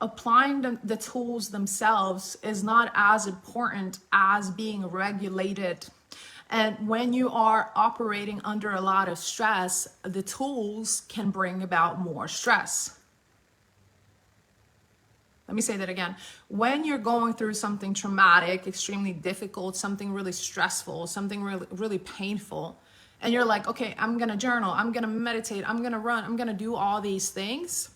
applying the tools themselves is not as important as being regulated. And when you are operating under a lot of stress, the tools can bring about more stress. Let me say that again. When you're going through something traumatic, extremely difficult, something really stressful, something really, really painful, and you're like, okay, I'm going to journal, I'm going to meditate, I'm going to run, I'm going to do all these things,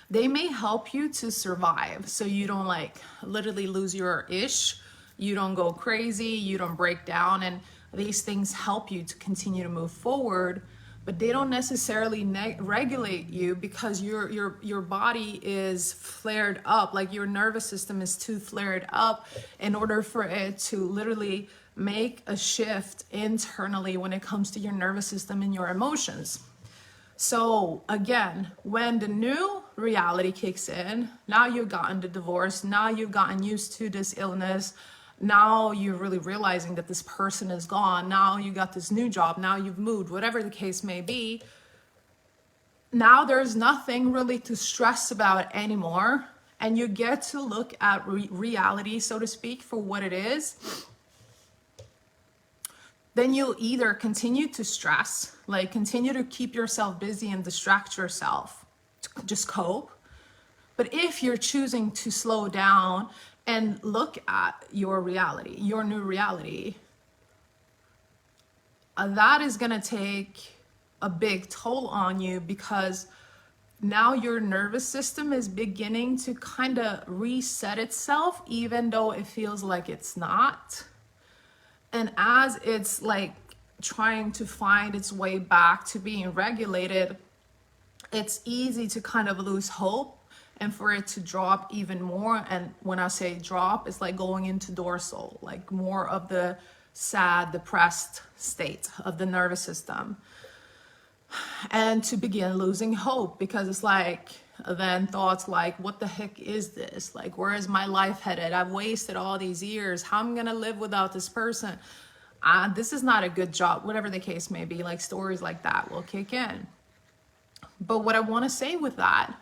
they may help you to survive. So you don't like literally lose your ish, you don't go crazy, you don't break down, and these things help you to continue to move forward. But they don't necessarily regulate you, because your body is flared up, like your nervous system is too flared up in order for it to literally make a shift internally when it comes to your nervous system and your emotions. So again, when the new reality kicks in, now you've gotten the divorce, now you've gotten used to this illness, now you're really realizing that this person is gone, now you got this new job, now you've moved, whatever the case may be, now there's nothing really to stress about anymore, and you get to look at reality, so to speak, for what it is. Then you'll either continue to stress, like continue to keep yourself busy and distract yourself, just cope. But if you're choosing to slow down and look at your reality, your new reality, that is going to take a big toll on you, because now your nervous system is beginning to kind of reset itself, even though it feels like it's not. And as it's like trying to find its way back to being regulated, it's easy to kind of lose hope and for it to drop even more. And when I say drop, it's like going into dorsal, like more of the sad, depressed state of the nervous system. And to begin losing hope, because it's like, then thoughts like, what the heck is this? Like, where is my life headed? I've wasted all these years. How am I going to live without this person? This is not a good job, whatever the case may be. Like, stories like that will kick in. But what I want to say with that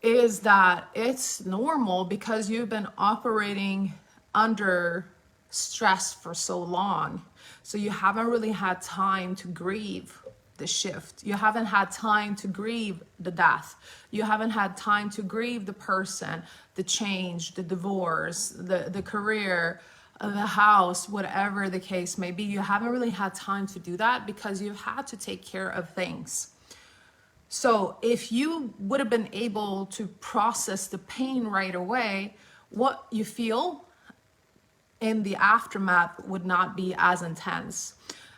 is that it's normal, because you've been operating under stress for so long. So you haven't really had time to grieve the shift. You haven't had time to grieve the death. You haven't had time to grieve the person, the change, the divorce, the career, the house, whatever the case may be. You haven't really had time to do that, because you've had to take care of things. So if you would have been able to process the pain right away, what you feel in the aftermath would not be as intense.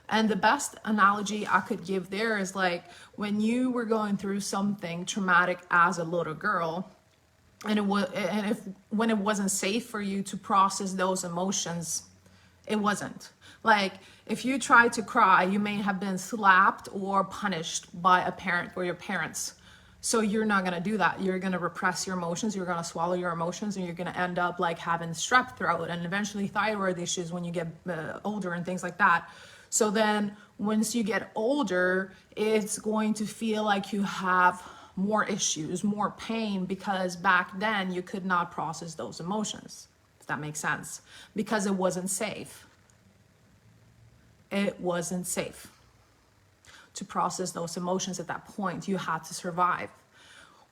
And the best analogy I could give there is like when you were going through something traumatic as a little girl, and when it wasn't safe for you to process those emotions, it wasn't. Like if you tried to cry, you may have been slapped or punished by a parent or your parents. So you're not going to do that. You're going to repress your emotions. You're going to swallow your emotions, and you're going to end up like having strep throat and eventually thyroid issues when you get older and things like that. So then once you get older, it's going to feel like you have more issues, more pain, because back then you could not process those emotions, if that makes sense, because it wasn't safe. It wasn't safe to process those emotions at that point. You had to survive.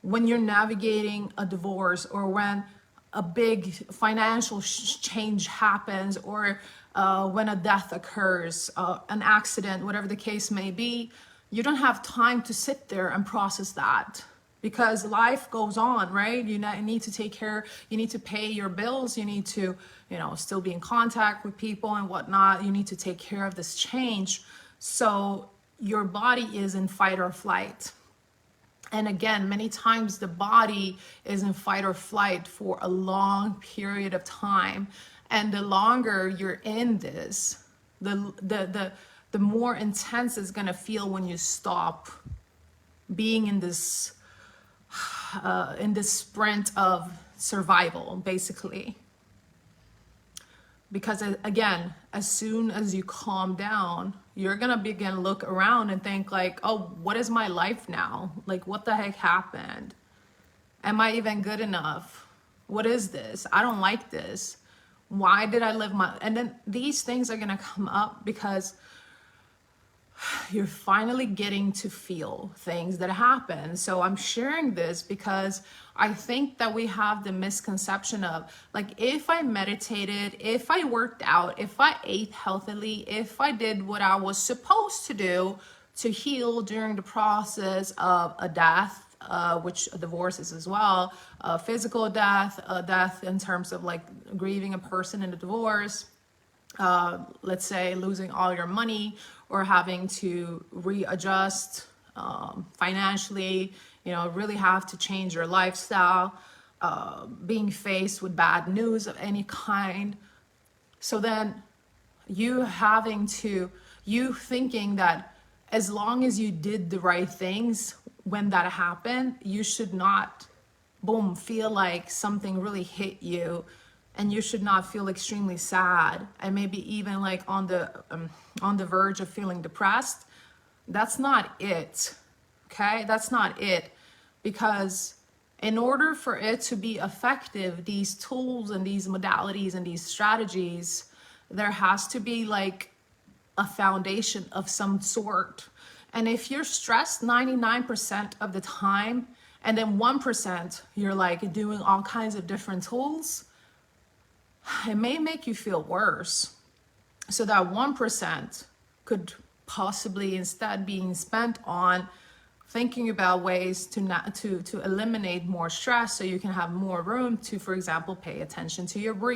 When you're navigating a divorce, or when a big financial change happens, or when a death occurs, an accident, whatever the case may be, you don't have time to sit there and process that, because life goes on, right? You need to take care, you need to pay your bills, you need to, still be in contact with people and whatnot. You need to take care of this change. So your body is in fight or flight. And again, many times the body is in fight or flight for a long period of time. And the longer you're in this, the more intense it's going to feel when you stop being in this sprint of survival, basically. Because again, as soon as you calm down, you're going to begin to look around and think like, oh, what is my life now? Like, what the heck happened? Am I even good enough? What is this? I don't like this. Why did I live my, and then these things are gonna come up because you're finally getting to feel things that happen. So I'm sharing this because I think that we have the misconception of, like, if I meditated, if I worked out, if I ate healthily, if I did what I was supposed to do to heal during the process of a death, which a divorce is as well, physical death, death in terms of like grieving a person in a divorce, let's say losing all your money or having to readjust financially, you know, really have to change your lifestyle, being faced with bad news of any kind. So then you thinking that as long as you did the right things when that happened, you should not, boom, feel like something really hit you, and you should not feel extremely sad and maybe even like on the verge of feeling depressed. That's not it. Okay, that's not it. Because in order for it to be effective, these tools and these modalities and these strategies, there has to be like a foundation of some sort. And if you're stressed 99% of the time, and then 1% you're like doing all kinds of different tools, it may make you feel worse. So that 1% could possibly instead being spent on thinking about ways to eliminate more stress, so you can have more room to, for example, pay attention to your breathing.